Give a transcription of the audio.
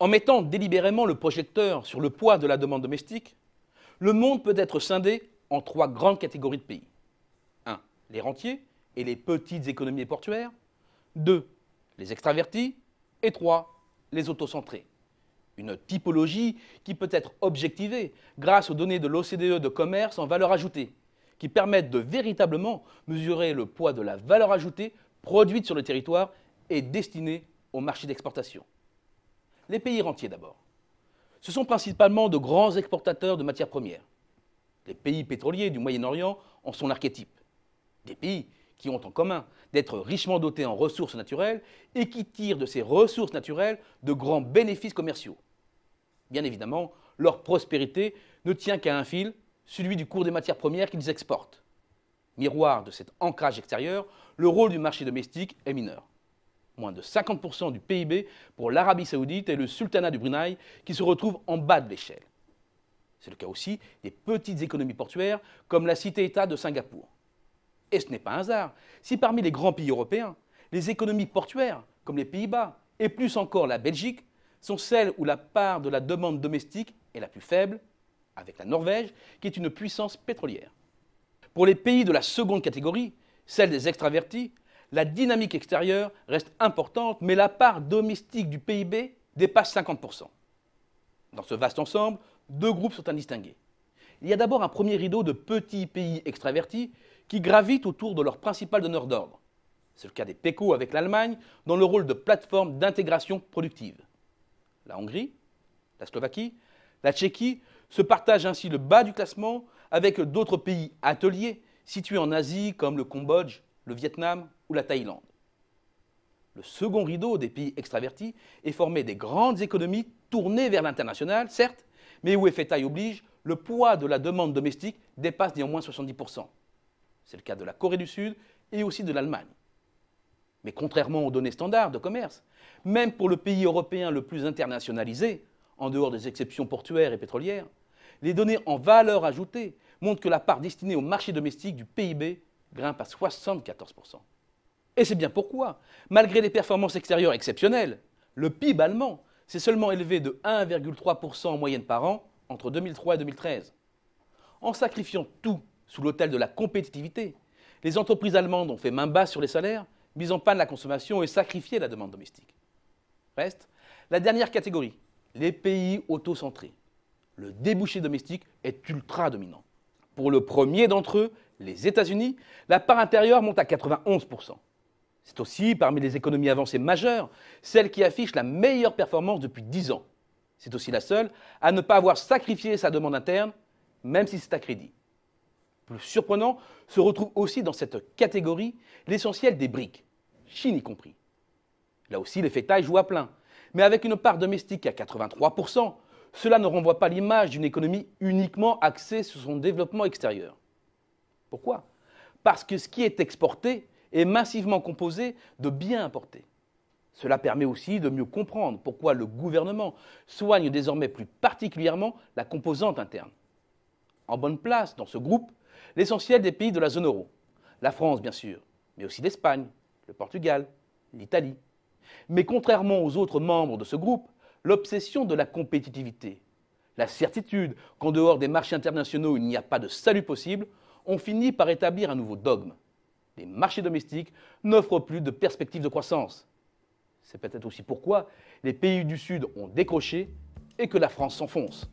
En mettant délibérément le projecteur sur le poids de la demande domestique, le monde peut être scindé en trois grandes catégories de pays. 1. Les rentiers et les petites économies portuaires. 2. Les extravertis. Et 3. Les autocentrés. Une typologie qui peut être objectivée grâce aux données de l'OCDE de commerce en valeur ajoutée, qui permettent de véritablement mesurer le poids de la valeur ajoutée produite sur le territoire et destinée au marché d'exportation. Les pays rentiers d'abord. Ce sont principalement de grands exportateurs de matières premières. Les pays pétroliers du Moyen-Orient en sont l'archétype. Des pays qui ont en commun d'être richement dotés en ressources naturelles et qui tirent de ces ressources naturelles de grands bénéfices commerciaux. Bien évidemment, leur prospérité ne tient qu'à un fil, celui du cours des matières premières qu'ils exportent. Miroir de cet ancrage extérieur, le rôle du marché domestique est mineur. Moins de 50% du PIB pour l'Arabie Saoudite et le sultanat du Brunei qui se retrouvent en bas de l'échelle. C'est le cas aussi des petites économies portuaires comme la cité-État de Singapour. Et ce n'est pas un hasard si parmi les grands pays européens, les économies portuaires comme les Pays-Bas et plus encore la Belgique sont celles où la part de la demande domestique est la plus faible, avec la Norvège qui est une puissance pétrolière. Pour les pays de la seconde catégorie, celle des extravertis, la dynamique extérieure reste importante, mais la part domestique du PIB dépasse 50%. Dans ce vaste ensemble, deux groupes sont à distinguer. Il y a d'abord un premier rideau de petits pays extravertis qui gravitent autour de leur principal donneur d'ordre. C'est le cas des PECO avec l'Allemagne, dans le rôle de plateforme d'intégration productive. La Hongrie, la Slovaquie, la Tchéquie se partagent ainsi le bas du classement avec d'autres pays ateliers situés en Asie comme le Cambodge, le Vietnam ou la Thaïlande. Le second rideau des pays extravertis est formé des grandes économies tournées vers l'international, certes, mais où effet taille oblige, le poids de la demande domestique dépasse néanmoins 70%. C'est le cas de la Corée du Sud et aussi de l'Allemagne. Mais contrairement aux données standards de commerce, même pour le pays européen le plus internationalisé, en dehors des exceptions portuaires et pétrolières, les données en valeur ajoutée montrent que la part destinée au marché domestique du PIB grimpe à 74%. Et c'est bien pourquoi, malgré les performances extérieures exceptionnelles, le PIB allemand s'est seulement élevé de 1,3% en moyenne par an entre 2003 et 2013. En sacrifiant tout sous l'autel de la compétitivité, les entreprises allemandes ont fait main basse sur les salaires, mis en panne la consommation et sacrifié la demande domestique. Reste la dernière catégorie, les pays autocentrés. Le débouché domestique est ultra dominant. Pour le premier d'entre eux, les États-Unis, la part intérieure monte à 91%. C'est aussi, parmi les économies avancées majeures, celle qui affiche la meilleure performance depuis 10 ans. C'est aussi la seule à ne pas avoir sacrifié sa demande interne, même si c'est à crédit. Plus surprenant, se retrouve aussi dans cette catégorie l'essentiel des BRIC, Chine y compris. Là aussi, l'effet taille joue à plein, mais avec une part domestique à 83%, cela ne renvoie pas l'image d'une économie uniquement axée sur son développement extérieur. Pourquoi ? Parce que ce qui est exporté est massivement composé de biens importés. Cela permet aussi de mieux comprendre pourquoi le gouvernement soigne désormais plus particulièrement la composante interne. En bonne place dans ce groupe, l'essentiel des pays de la zone euro. La France, bien sûr, mais aussi l'Espagne, le Portugal, l'Italie. Mais contrairement aux autres membres de ce groupe, l'obsession de la compétitivité, la certitude qu'en dehors des marchés internationaux il n'y a pas de salut possible, ont fini par établir un nouveau dogme. Les marchés domestiques n'offrent plus de perspectives de croissance. C'est peut-être aussi pourquoi les pays du Sud ont décroché et que la France s'enfonce.